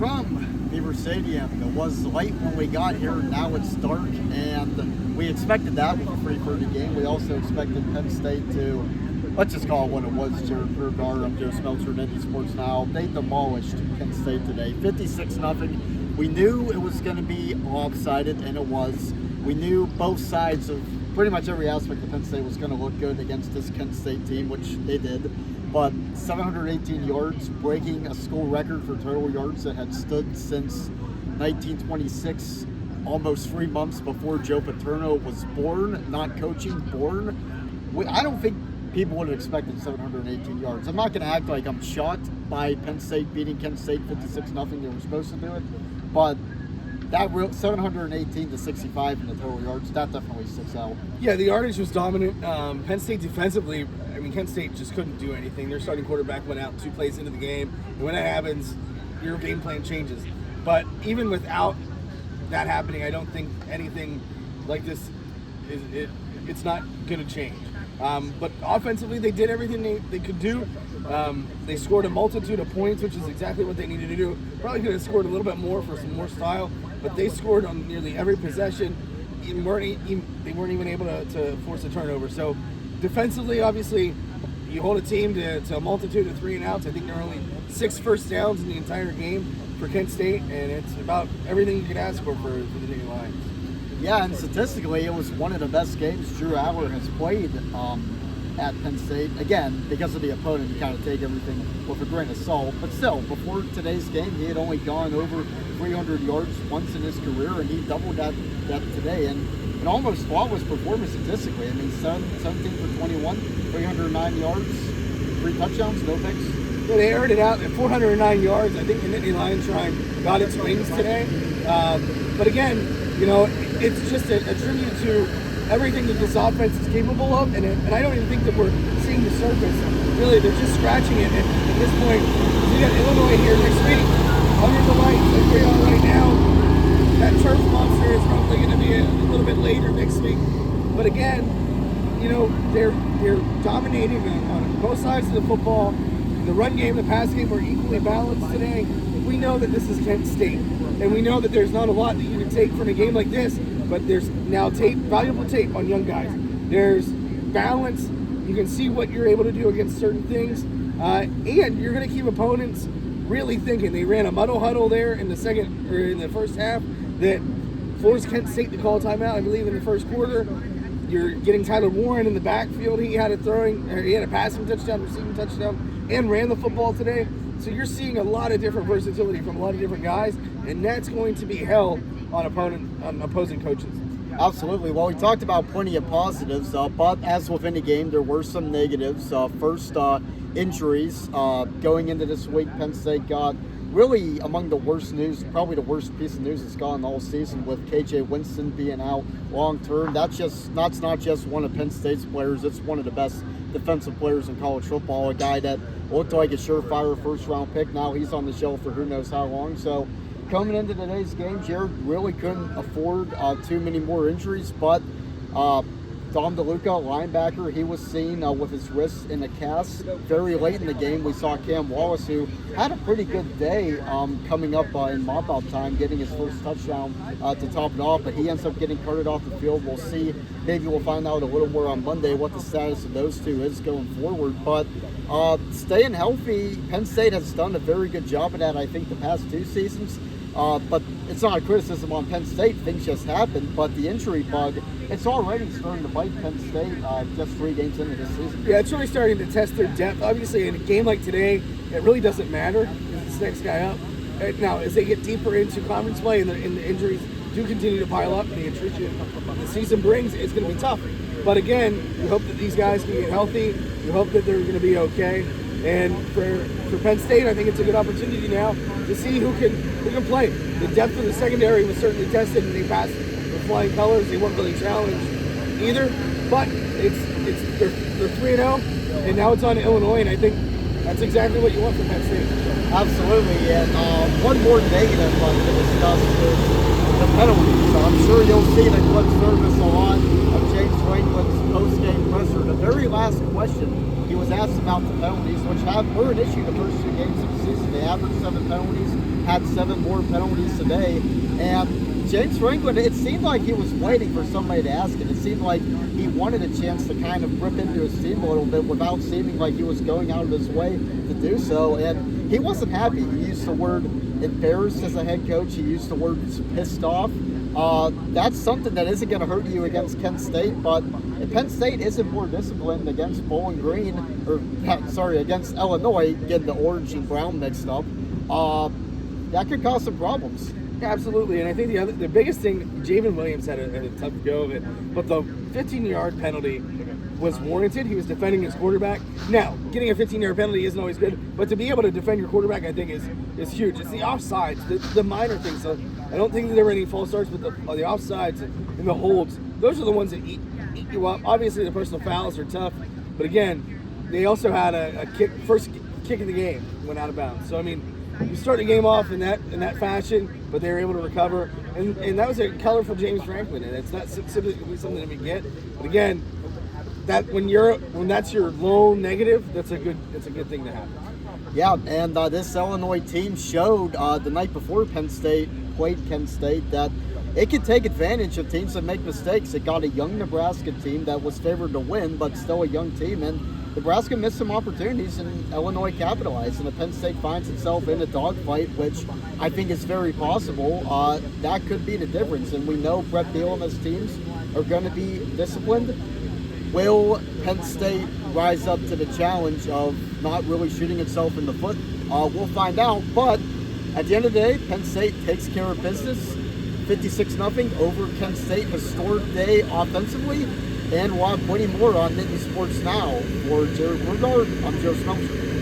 from Beaver Stadium. It was light when we got here, now it's dark, and we expected that with a 3:30 game. We also expected Penn State to, let's just call it what it was, Jarrod Prugar, I'm Joe Smeltzer, and Indy Sports Now. They demolished Penn State today, 56-0. We knew it was going to be lopsided, and it was. We knew both sides of pretty much every aspect of Penn State was going to look good against this Kent State team, which they did. But 718 yards, breaking a school record for total yards that had stood since 1926, almost 3 months before Joe Paterno was born, not coaching, born. I don't think people would have expected 718 yards. I'm not going to act like I'm shocked by Penn State beating Kent State 56-0. They were supposed to do it. But that 718 to 65 in the total yards, that definitely sticks out. Yeah, the yardage was dominant. Penn State defensively, Kent State just couldn't do anything. Their starting quarterback went out 2 plays into the game. And when that happens, your game plan changes. But even without that happening, I don't think anything like this it's not going to change. But offensively, they did everything they could do. They scored a multitude of points, which is exactly what they needed to do. Probably could have scored a little bit more for some more style, but they scored on nearly every possession. They weren't even able to force a turnover. So defensively, obviously, you hold a team to a multitude of 3 and outs. I think there are only 6 first downs in the entire game for Kent State, and it's about everything you could ask for the Nittany Lions. Yeah, and statistically, it was one of the best games Drew Aller has played at Penn State. Again, because of the opponent, you kind of take everything with a grain of salt. But still, before today's game, he had only gone over 300 yards once in his career, and he doubled that today. And an almost flawless performance statistically. 17 for 21, 309 yards, 3 touchdowns, no picks. Yeah, they aired it out at 409 yards. I think the Nittany Lions shrine got its wings today. But again, it's just a tribute to everything that this offense is capable of, and I don't even think that we're seeing the surface. Really, they're just scratching it. And at this point, we got Illinois here next week. Under the lights, like we are right now. That turf monster is probably going to be a little bit later next week. But again, they're dominating on both sides of the football. The run game, the pass game were equally balanced today. We know that this is Kent State, and we know that there's not a lot that you can take from a game like this, but there's now valuable tape on young guys. There's balance. You can see what you're able to do against certain things, and you're going to keep opponents really thinking. They ran a muddle huddle there in the first half that forced Kent State to call a timeout, I believe, in the first quarter. You're getting Tyler Warren in the backfield. He had a passing touchdown, receiving touchdown, and ran the football today. So you're seeing a lot of different versatility from a lot of different guys, and that's going to be hell on opposing coaches. Absolutely. Well, we talked about plenty of positives, but as with any game, there were some negatives. First, injuries. Going into this week, Penn State got really among the worst news, probably the worst piece of news that's gone all season, with KJ Winston being out long term. That's not just one of Penn State's players, it's one of the best defensive players in college football, a guy that looked like a surefire first-round pick. Now he's on the shelf for who knows how long. So coming into today's game, Jarrod really couldn't afford too many more injuries, but Dom DeLuca, linebacker, he was seen with his wrist in a cast. Very late in the game, we saw Cam Wallace, who had a pretty good day coming up in mop-out time, getting his first touchdown to top it off, but he ends up getting carted off the field. We'll see. Maybe we'll find out a little more on Monday what the status of those two is going forward. But staying healthy, Penn State has done a very good job of that, I think, the past 2 seasons. But it's not a criticism on Penn State. Things just happen. But the injury bug, it's already starting to bite Penn State just 3 games into this season. Yeah, it's really starting to test their depth. Obviously, in a game like today, it really doesn't matter because it's the next guy up. Now, as they get deeper into conference play and the injuries do continue to pile up and the attrition the season brings, it's going to be tough. But again, you hope that these guys can get healthy. You hope that they're going to be okay. And for Penn State, I think it's a good opportunity now to see who can play. The depth of the secondary was certainly tested, and they passed with flying colors. They weren't really challenged either. But they're 3-0, and now it's on to Illinois, and I think that's exactly what you want from Penn State. Absolutely. And one more negative to discuss is the penalties. So I'm sure you'll see the clip service a lot of James Franklin's post-game presser. The very last question, he was asked about the penalties, which were an issue the first 2 games of the season. They averaged 7 penalties, had 7 more penalties today, and James Franklin, it seemed like he was waiting for somebody to ask it. It seemed like he wanted a chance to kind of rip into his team a little bit without seeming like he was going out of his way to do so, and he wasn't happy. He used the word embarrassed as a head coach. He used the word pissed off. That's something that isn't going to hurt you against Kent State, but if Penn State isn't more disciplined against Bowling Green, against Illinois, getting the orange and brown mixed up, that could cause some problems. Absolutely, and I think the biggest thing, Javen Williams had a tough go of it, but the 15-yard penalty was warranted. He was defending his quarterback. Now, getting a 15-yard penalty isn't always good, but to be able to defend your quarterback, I think, is huge. It's the offsides, the minor things. So I don't think that there were any false starts, but the offsides and the holds, those are the ones that eat you up. Obviously, the personal fouls are tough, but again, they also had a first kick of the game went out of bounds. So I mean, you start the game off in that fashion, but they were able to recover, and that was a colorful James Franklin, and it's not simply something that we get. But again, that when that's your lone negative, it's a good thing to have. Yeah, and this Illinois team showed the night before Penn State played Kent State that it can take advantage of teams that make mistakes. It got a young Nebraska team that was favored to win, but still a young team, and Nebraska missed some opportunities and Illinois capitalized, and if Penn State finds itself in a dogfight, which I think is very possible, that could be the difference. And we know Brett Beal and his teams are going to be disciplined. Will Penn State rise up to the challenge of not really shooting itself in the foot? We'll find out, but at the end of the day, Penn State takes care of business, 56-0 over Kent State, historic day offensively. And we'll have plenty more on Nittany Sports Now. For Jarrod Prugar, I'm Joe Smeltzer.